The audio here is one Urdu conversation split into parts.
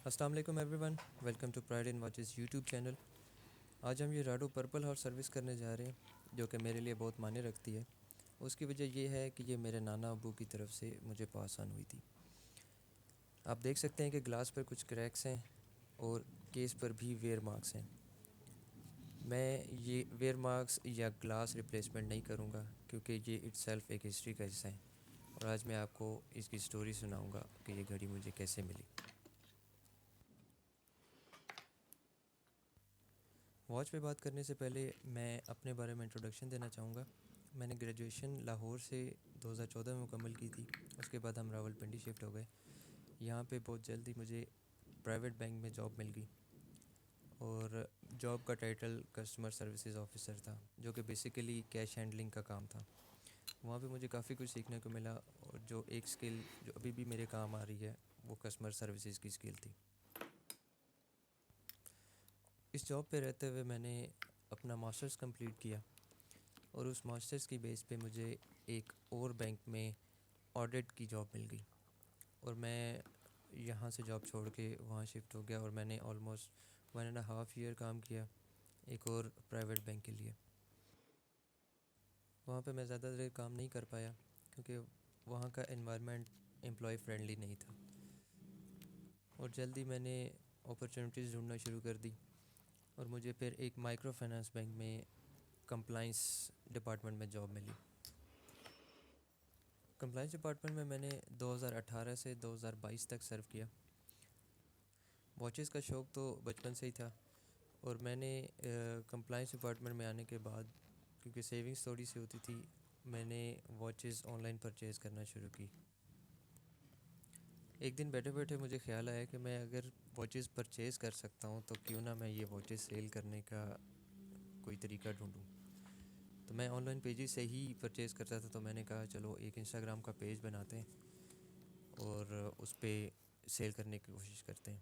السلام علیکم everyone, welcome to Pride in Watches YouTube channel. آج ہم یہ راڈو پرپل ہارس سروس کرنے جا رہے ہیں جو کہ میرے لیے بہت معنی رکھتی ہے۔ اس کی وجہ یہ ہے کہ یہ میرے نانا ابو کی طرف سے مجھے پاس آن ہوئی تھی۔ آپ دیکھ سکتے ہیں کہ گلاس پر کچھ کریکس ہیں اور کیس پر بھی ویئر مارکس ہیں۔ میں یہ ویئر مارکس یا گلاس ریپلیسمنٹ نہیں کروں گا کیونکہ یہ اٹ سیلف ایک ہسٹری کا حصہ ہے، اور آج میں آپ کو اس کی سٹوری سناؤں گا کہ یہ گھڑی مجھے کیسے ملی۔ واچ پہ بات کرنے سے پہلے میں اپنے بارے میں انٹروڈکشن دینا چاہوں گا۔ میں نے گریجویشن لاہور سے 2014 میں مکمل کی تھی۔ اس کے بعد ہم راولپنڈی شفٹ ہو گئے۔ یہاں پہ بہت جلدی مجھے پرائیویٹ بینک میں جاب مل گئی، اور جاب کا ٹائٹل کسٹمر سروسز آفیسر تھا، جو کہ بیسیکلی کیش ہینڈلنگ کا کام تھا۔ وہاں پہ مجھے کافی کچھ سیکھنے کو ملا، اور جو ایک سکل جو ابھی بھی میرے کام آ رہی ہے وہ کسٹمر سروسز کی سکل تھی۔ اس جاب پہ رہتے ہوئے میں نے اپنا ماسٹرز کمپلیٹ کیا، اور اس ماسٹرز کی بیس پہ مجھے ایک اور بینک میں آڈٹ کی جاب مل گئی، اور میں یہاں سے جاب چھوڑ کے وہاں شفٹ ہو گیا، اور میں نے آلموسٹ 1.5 ایئر کام کیا ایک اور پرائیویٹ بینک کے لیے۔ وہاں پہ میں زیادہ دیر کام نہیں کر پایا کیونکہ وہاں کا انوائرمنٹ امپلائی فرینڈلی نہیں تھا، اور جلدی میں نے اپرچونیٹیز ڈھونڈنا شروع کر دی، اور مجھے پھر ایک مائکرو فائنانس بینک میں کمپلائنس ڈپارٹمنٹ میں جاب ملی۔ کمپلائنس ڈپارٹمنٹ میں نے 2018 سے 2022 تک سرو کیا۔ واچز کا شوق تو بچپن سے ہی تھا، اور میں نے کمپلائنس ڈپارٹمنٹ میں آنے کے بعد کیونکہ سیونگز تھوڑی سی ہوتی تھی، میں نے واچز آن لائن پرچیز کرنا شروع کی۔ ایک دن بیٹھے بیٹھے مجھے خیال آیا کہ میں اگر واچز پرچیز کر سکتا ہوں تو کیوں نہ میں یہ واچز سیل کرنے کا کوئی طریقہ ڈھونڈوں۔ تو میں آن لائن پیجز سے ہی پرچیز کرتا تھا، تو میں نے کہا چلو ایک انسٹاگرام کا پیج بناتے ہیں اور اس پہ سیل کرنے کی کوشش کرتے ہیں۔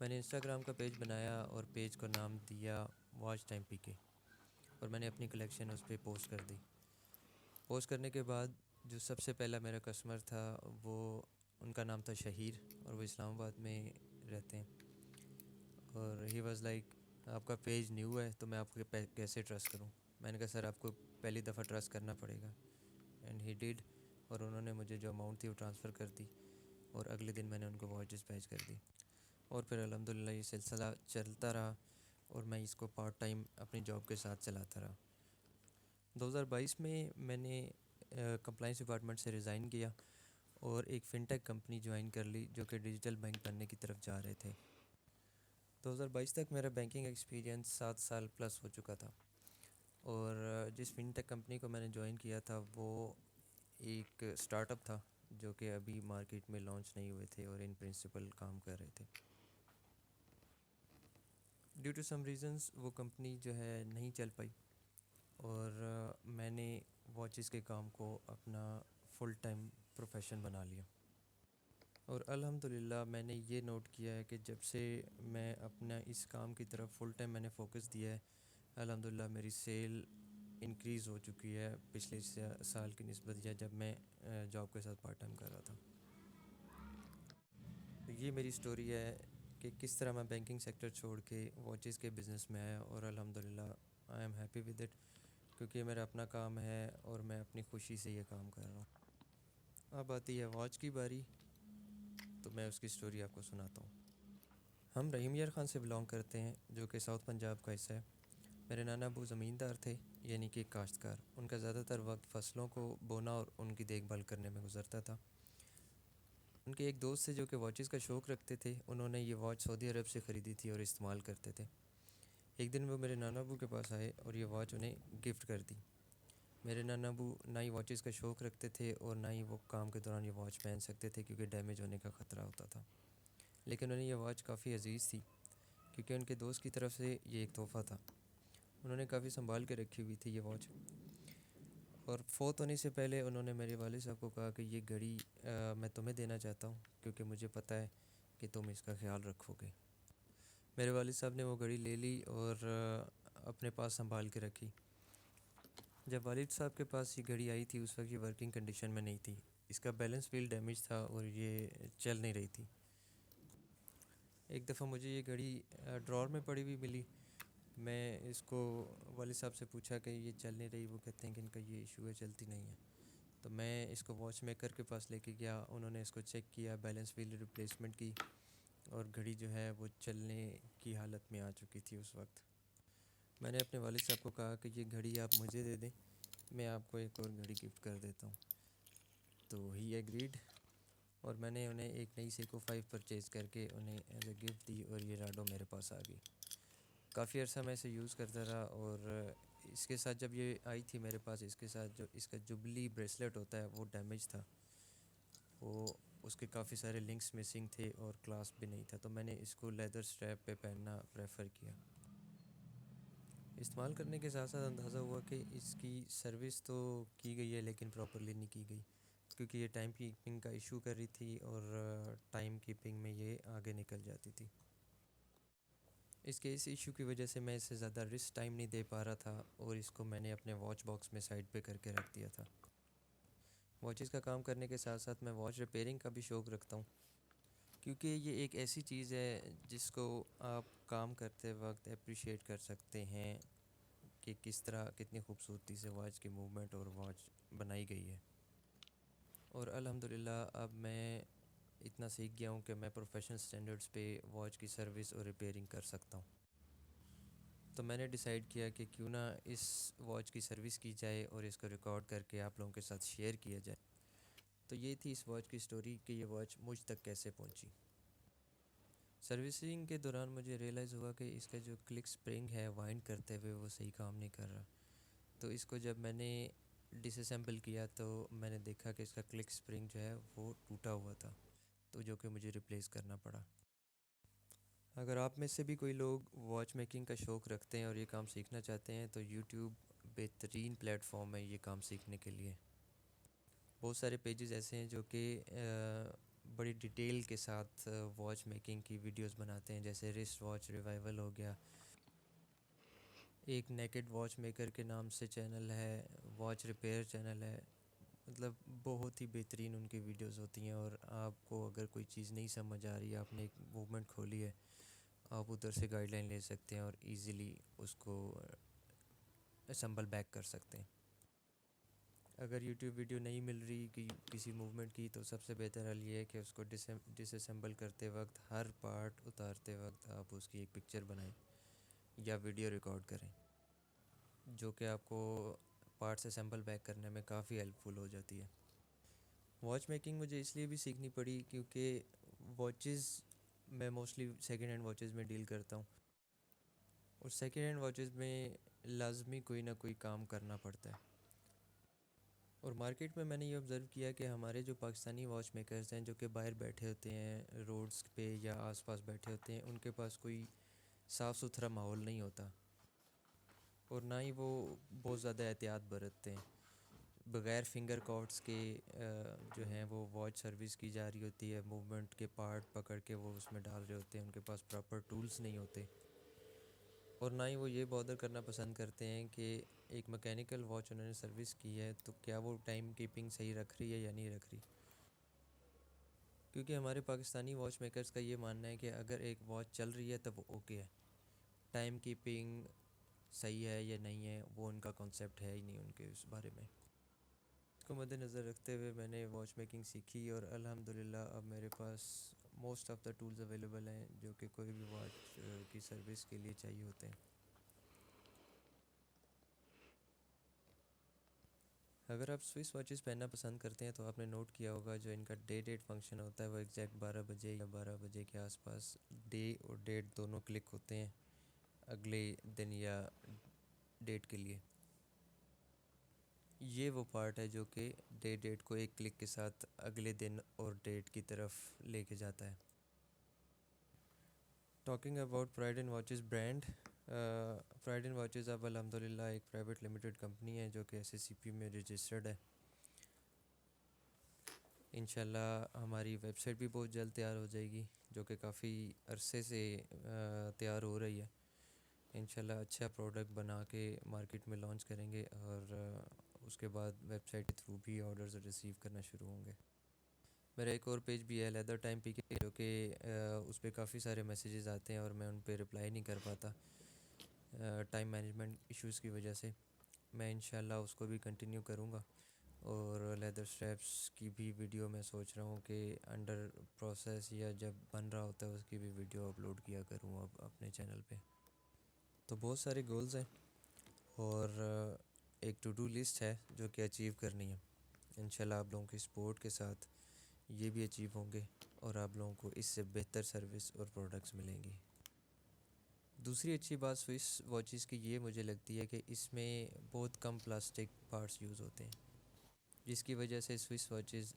میں نے انسٹاگرام کا پیج بنایا اور پیج کو نام دیا واچ ٹائم پی کے، اور میں نے اپنی کلیکشن اس پہ پوسٹ کر دی۔ پوسٹ کرنے کے بعد جو سب سے پہلا میرا کسٹمر تھا وہ ان کا نام تھا شہیر، اور وہ اسلام آباد میں رہتے ہیں، اور ہی واز لائک آپ کا پیج نیو ہے تو میں آپ کو کیسے ٹرسٹ کروں۔ میں نے کہا سر آپ کو پہلی دفعہ ٹرسٹ کرنا پڑے گا، اینڈ ہی ڈیڈ، اور انہوں نے مجھے جو اماؤنٹ تھی وہ ٹرانسفر کر دی، اور اگلے دن میں نے ان کو واچز پیچ کر دی، اور پھر الحمدللہ یہ سلسلہ چلتا رہا، اور میں اس کو پارٹ ٹائم اپنی جاب کے ساتھ چلاتا رہا۔ 2022 میں نے کمپلائنس ڈپارٹمنٹ سے ریزائن کیا اور ایک فن ٹیک کمپنی جوائن کر لی جو کہ ڈیجیٹل بینک بننے کی طرف جا رہے تھے۔ 2022 تک میرا بینکنگ ایکسپیرینس 7 سال پلس ہو چکا تھا، اور جس فن ٹیک کمپنی کو میں نے جوائن کیا تھا وہ ایک سٹارٹ اپ تھا جو کہ ابھی مارکیٹ میں لانچ نہیں ہوئے تھے اور ان پرنسپل کام کر رہے تھے۔ ڈیو ٹو سم ریزنز وہ کمپنی جو ہے نہیں چل پائی، اور میں نے واچز کے کام کو اپنا فل ٹائم پروفیشن بنا لیا، اور الحمدللہ میں نے یہ نوٹ کیا ہے کہ جب سے میں اپنا اس کام کی طرف فل ٹائم میں نے فوکس دیا ہے، الحمدللہ میری سیل انکریز ہو چکی ہے پچھلے سال کی نسبت، یا جب میں جاب کے ساتھ پارٹ ٹائم کر رہا تھا۔ تو یہ میری سٹوری ہے کہ کس طرح میں بینکنگ سیکٹر چھوڑ کے واچز کے بزنس میں آیا، اور الحمدللہ I am happy with it, کیونکہ یہ میرا اپنا کام ہے اور میں اپنی خوشی سے یہ کام کر رہا ہوں۔ اب آتی ہے واچ کی باری، تو میں اس کی سٹوری آپ کو سناتا ہوں۔ ہم رحیم یار خان سے بلانگ کرتے ہیں جو کہ ساؤتھ پنجاب کا حصہ ہے۔ میرے نانا ابو زمیندار تھے، یعنی کہ کاشتکار۔ ان کا زیادہ تر وقت فصلوں کو بونا اور ان کی دیکھ بھال کرنے میں گزرتا تھا۔ ان کے ایک دوست سے جو کہ واچز کا شوق رکھتے تھے، انہوں نے یہ واچ سعودی عرب سے خریدی تھی اور استعمال کرتے تھے۔ ایک دن وہ میرے نانا ابو کے پاس آئے اور یہ واچ انہیں گفٹ کر دی۔ میرے نانا ابو نہ ہی واچز کا شوق رکھتے تھے اور نہ ہی وہ کام کے دوران یہ واچ پہن سکتے تھے کیونکہ ڈیمیج ہونے کا خطرہ ہوتا تھا، لیکن انہیں یہ واچ کافی عزیز تھی کیونکہ ان کے دوست کی طرف سے یہ ایک تحفہ تھا۔ انہوں نے کافی سنبھال کے رکھی ہوئی تھی یہ واچ، اور فوت ہونے سے پہلے انہوں نے میرے والد صاحب کو کہا کہ یہ گھڑی میں تمہیں دینا چاہتا ہوں کیونکہ مجھے پتہ ہے کہ تم اس کا خیال رکھو گے۔ میرے والد صاحب نے وہ گھڑی لے لی اور اپنے پاس سنبھال کے رکھی۔ جب والد صاحب کے پاس یہ گھڑی آئی تھی اس وقت یہ ورکنگ کنڈیشن میں نہیں تھی، اس کا بیلنس ویل ڈیمیج تھا اور یہ چل نہیں رہی تھی۔ ایک دفعہ مجھے یہ گھڑی ڈرار میں پڑی ہوئی ملی. میں اس کو والد صاحب سے پوچھا کہ یہ چل نہیں رہی. وہ کہتے ہیں کہ ان کا یہ ایشو ہے, چلتی نہیں ہے. تو میں اس کو واچ میکر کے پاس لے کے گیا. انہوں نے اس کو چیک کیا, بیلنس ویل ریپلیسمنٹ کی, اور گھڑی جو ہے وہ چلنے کی حالت میں آ چکی تھی اس وقت. میں نے اپنے والد صاحب کو کہا کہ یہ گھڑی آپ مجھے دے دیں, میں آپ کو ایک اور گھڑی گفٹ کر دیتا ہوں. تو ہی ایگریڈ, اور میں نے انہیں ایک نئی سیکو 5 پرچیز کر کے انہیں ایز اے گفٹ دی, اور یہ راڈو میرے پاس آ گئی. کافی عرصہ میں اسے یوز کرتا رہا, اور اس کے ساتھ جب یہ آئی تھی میرے پاس, اس کے ساتھ جو اس کا جبلی بریسلیٹ ہوتا ہے وہ ڈیمیج تھا. وہ اس کے کافی سارے لنکس مسنگ تھے اور کلاسپ بھی نہیں تھا. تو میں نے اس کو لیدر سٹریپ پہ پہننا پریفر کیا. استعمال کرنے کے ساتھ ساتھ اندازہ ہوا کہ اس کی سروس تو کی گئی ہے لیکن پراپرلی نہیں کی گئی, کیونکہ یہ ٹائم کیپنگ کا ایشو کر رہی تھی, اور ٹائم کیپنگ میں یہ آگے نکل جاتی تھی. اس ایشو کی وجہ سے میں اسے زیادہ رسک ٹائم نہیں دے پا رہا تھا, اور اس کو میں نے اپنے واچ باکس میں سائڈ پہ کر کے رکھ دیا تھا. واچز کا کام کرنے کے ساتھ ساتھ میں واچ ریپیئرنگ کا بھی شوق رکھتا ہوں, کیونکہ یہ ایک ایسی چیز ہے جس کو آپ کام کرتے وقت اپریشیٹ کر سکتے ہیں کہ کس طرح کتنی خوبصورتی سے واچ کی موومنٹ اور واچ بنائی گئی ہے. اور الحمدللہ اب میں اتنا سیکھ گیا ہوں کہ میں پروفیشنل سٹینڈرڈز پہ واچ کی سروس اور ریپیئرنگ کر سکتا ہوں. تو میں نے ڈیسائیڈ کیا کہ کیوں نہ اس واچ کی سروس کی جائے اور اس کو ریکارڈ کر کے آپ لوگوں کے ساتھ شیئر کیا جائے. تو یہ تھی اس واچ کی سٹوری کہ یہ واچ مجھ تک کیسے پہنچی. سروسنگ کے دوران مجھے ریئلائز ہوا کہ اس کا جو کلک سپرنگ ہے وائنڈ کرتے ہوئے وہ صحیح کام نہیں کر رہا. تو اس کو جب میں نے ڈس اسمبل کیا تو میں نے دیکھا کہ اس کا کلک سپرنگ جو ہے وہ ٹوٹا ہوا تھا, تو جو کہ مجھے ریپلیس کرنا پڑا. اگر آپ میں سے بھی کوئی لوگ واچ میکنگ کا شوق رکھتے ہیں اور یہ کام سیکھنا چاہتے ہیں تو یوٹیوب بہترین پلیٹ فارم ہے یہ کام سیکھنے کے لیے. بہت سارے پیجز ایسے ہیں جو کہ بڑی ڈیٹیل کے ساتھ واچ میکنگ کی ویڈیوز بناتے ہیں, جیسے ریسٹ واچ ریوائول ہو گیا. ایک نیکڈ واچ میکر کے نام سے چینل ہے, واچ ریپیئر چینل ہے. مطلب بہت ہی بہترین ان کی ویڈیوز ہوتی ہیں, اور آپ کو اگر کوئی چیز نہیں سمجھ آ رہی ہے, آپ نے ایک موومنٹ کھولی ہے, آپ ادھر سے گائیڈ لائن لے سکتے ہیں اور ایزیلی اس کو اسمبل بیک کر سکتے ہیں. اگر یوٹیوب ویڈیو نہیں مل رہی کہ کسی موومنٹ کی, تو سب سے بہتر حل یہ ہے کہ اس کو ڈس اسمبل کرتے وقت, ہر پارٹ اتارتے وقت آپ اس کی ایک پکچر بنائیں یا ویڈیو ریکارڈ کریں, جو کہ آپ کو پارٹس اسمبل بیک کرنے میں کافی ہیلپ فل ہو جاتی ہے. واچ میکنگ مجھے اس لیے بھی سیکھنی پڑی کیونکہ واچز میں موسٹلی سیکنڈ ہینڈ واچز میں ڈیل کرتا ہوں, اور سیکنڈ ہینڈ واچز میں لازمی کوئی نہ کوئی کام کرنا پڑتا ہے. اور مارکیٹ میں نے یہ آبزرو کیا کہ ہمارے جو پاکستانی واچ میکرز ہیں جو کہ باہر بیٹھے ہوتے ہیں, روڈز پہ یا آس پاس بیٹھے ہوتے ہیں, ان کے پاس کوئی صاف ستھرا ماحول نہیں ہوتا, اور نہ ہی وہ بہت زیادہ احتیاط برتتے ہیں. بغیر فنگر کارڈز کے جو ہیں وہ واچ سروس کی جا رہی ہوتی ہے, موومنٹ کے پارٹ پکڑ کے وہ اس میں ڈال رہے ہوتے ہیں, ان کے پاس پراپر ٹولز نہیں ہوتے. اور نہ ہی وہ یہ بادر کرنا پسند کرتے ہیں کہ ایک مکینیکل واچ انہوں نے سروس کی ہے تو کیا وہ ٹائم کیپنگ صحیح رکھ رہی ہے یا نہیں رکھ رہی. کیونکہ ہمارے پاکستانی واچ میکرز کا یہ ماننا ہے کہ اگر ایک واچ چل رہی ہے تب وہ اوکے ہے, ٹائم کیپنگ صحیح ہے یا نہیں ہے وہ ان کا کنسیپٹ ہے ہی نہیں ان کے اس بارے میں. اس کو مد نظر رکھتے ہوئے میں نے واچ میکنگ سیکھی, اور الحمدللہ اب میرے پاس most of the tools available ہیں جو کہ کوئی بھی واچ کی سروس کے لیے چاہیے ہوتے ہیں. اگر آپ سوئس واچز پہننا پسند کرتے ہیں تو آپ نے نوٹ کیا ہوگا جو ان کا ڈیٹ فنکشن ہوتا ہے وہ ایگزیکٹ 12 بجے یا 12 بجے کے آس پاس ڈے اور ڈیٹ دونوں کلک ہوتے ہیں اگلے دن یا ڈیٹ کے لیے. یہ وہ پارٹ ہے جو کہ ڈیٹ کو ایک کلک کے ساتھ اگلے دن اور ڈیٹ کی طرف لے کے جاتا ہے. Talking about pride and watches brand, pride and watches اب الحمدللہ ایک پرائیویٹ لمیٹڈ کمپنی ہے جو کہ SACP میں رجسٹرڈ ہے. انشاءاللہ ہماری ویب سائٹ بھی بہت جلد تیار ہو جائے گی جو کہ کافی عرصے سے تیار ہو رہی ہے. انشاءاللہ اچھا پروڈکٹ بنا کے مارکیٹ میں لانچ کریں گے, اور اس کے بعد ویب سائٹ کے تھرو بھی آرڈرز ریسیو کرنا شروع ہوں گے. میرا ایک اور پیج بھی ہے لیدر ٹائم پی کے، جو کہ اس پہ کافی سارے میسیجز آتے ہیں اور میں ان پہ رپلائی نہیں کر پاتا ٹائم مینجمنٹ ایشوز کی وجہ سے۔ میں انشاءاللہ اس کو بھی کنٹینیو کروں گا، اور لیدر اسٹریپس کی بھی ویڈیو میں سوچ رہا ہوں کہ انڈر پروسیس یا جب بن رہا ہوتا ہے اس کی بھی ویڈیو اپلوڈ کیا کروں اب اپنے چینل پہ۔ تو بہت سارے گولز ہیں، اور ایک ٹو ڈو لسٹ ہے جو کہ اچیو کرنی ہے۔ انشاءاللہ آپ لوگوں کی سپورٹ کے ساتھ یہ بھی اچیو ہوں گے، اور آپ لوگوں کو اس سے بہتر سروس اور پروڈکٹس ملیں گی۔ دوسری اچھی بات سوئس واچز کی یہ مجھے لگتی ہے کہ اس میں بہت کم پلاسٹک پارٹس یوز ہوتے ہیں، جس کی وجہ سے سوئس واچز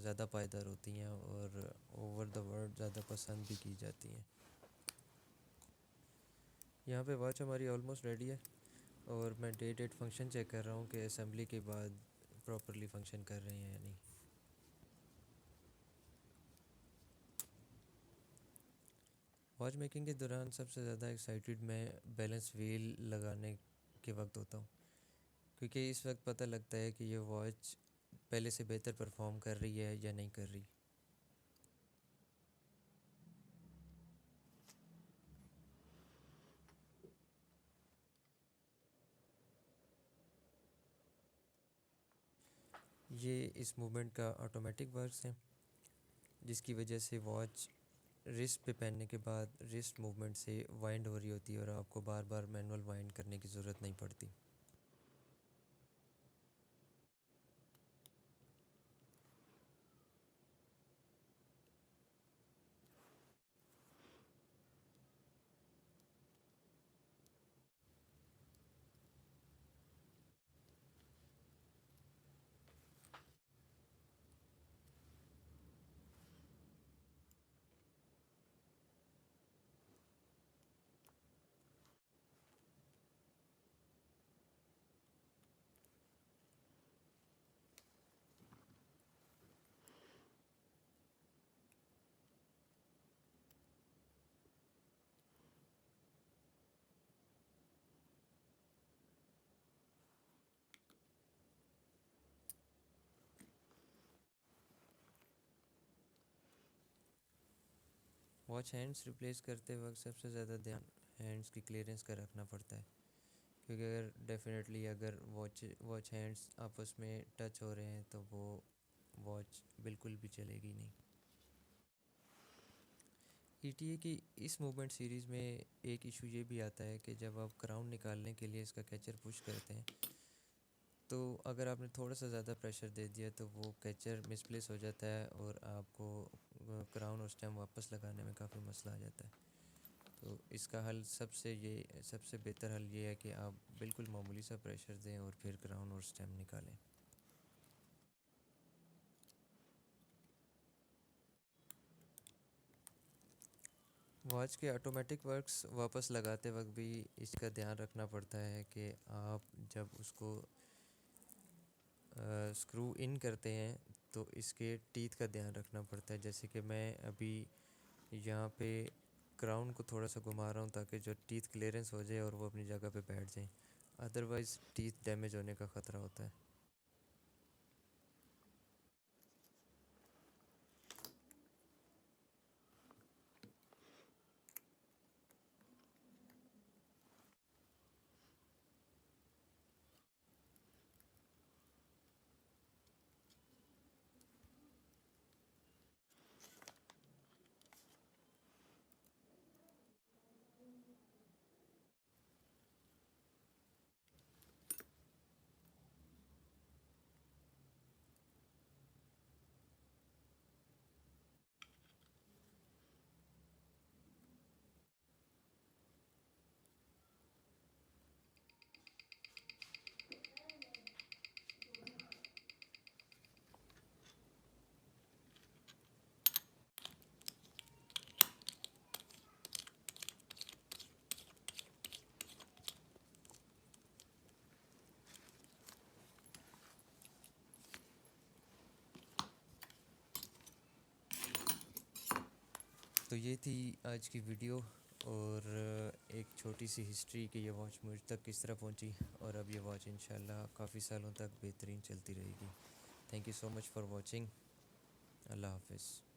زیادہ پائیدار ہوتی ہیں اور اوور دا ورلڈ زیادہ پسند بھی کی جاتی ہیں۔ یہاں پہ واچ ہماری آلموسٹ ریڈی ہے، اور میں ڈیٹ فنکشن چیک کر رہا ہوں کہ اسمبلی کے بعد پراپرلی فنکشن کر رہے ہیں یا نہیں۔ واچ میکنگ کے دوران سب سے زیادہ ایکسائٹیڈ میں بیلنس ویل لگانے کے وقت ہوتا ہوں، کیونکہ اس وقت پتہ لگتا ہے کہ یہ واچ پہلے سے بہتر پرفارم کر رہی ہے یا نہیں کر رہی۔ یہ اس موومنٹ کا آٹومیٹک ورکس ہیں، جس کی وجہ سے واچ رسٹ پہ پہننے کے بعد رسٹ موومنٹ سے وائنڈ ہو رہی ہوتی ہے، اور آپ کو بار بار مینول وائنڈ کرنے کی ضرورت نہیں پڑتی۔ واچ ہینڈس ریپلیس کرتے وقت سب سے زیادہ دھیان ہینڈس کی کلیئرنس کا رکھنا پڑتا ہے، کیونکہ اگر ڈیفینیٹلی اگر واچ ہینڈس آپس میں ٹچ ہو رہے ہیں تو وہ واچ بالکل بھی چلے گی نہیں۔ ای ٹی اے کی اس موومنٹ سیریز میں ایک ایشو یہ بھی آتا ہے کہ جب آپ کراؤن نکالنے کے لیے اس کا کیچر پش کرتے ہیں، تو اگر آپ نے تھوڑا سا زیادہ پریشر دے دیا تو وہ کیچر مس پلیس ہو جاتا ہے، اور آپ کو کراؤن اس ٹائم واپس لگانے میں کافی مسئلہ آ جاتا ہے۔ تو اس کا حل سب سے بہتر حل یہ ہے کہ آپ بالکل معمولی سا پریشر دیں اور پھر کراؤن اور سٹیم نکالیں۔ واچ کے آٹومیٹک ورکس واپس لگاتے وقت بھی اس کا دھیان رکھنا پڑتا ہے کہ آپ جب اس کو اسکرو ان کرتے ہیں تو اس کے ٹیتھ کا دھیان رکھنا پڑتا ہے، جیسے کہ میں ابھی یہاں پہ کراؤن کو تھوڑا سا گھما رہا ہوں تاکہ جو ٹیتھ کلیئرنس ہو جائے اور وہ اپنی جگہ پہ بیٹھ جائیں، ادروائز ٹیتھ ڈیمیج ہونے کا خطرہ ہوتا ہے۔ تو یہ تھی آج کی ویڈیو، اور ایک چھوٹی سی ہسٹری کہ یہ واچ مجھ تک کس طرح پہنچی، اور اب یہ واچ انشاءاللہ کافی سالوں تک بہترین چلتی رہے گی۔ Thank you so much for watching. اللہ حافظ.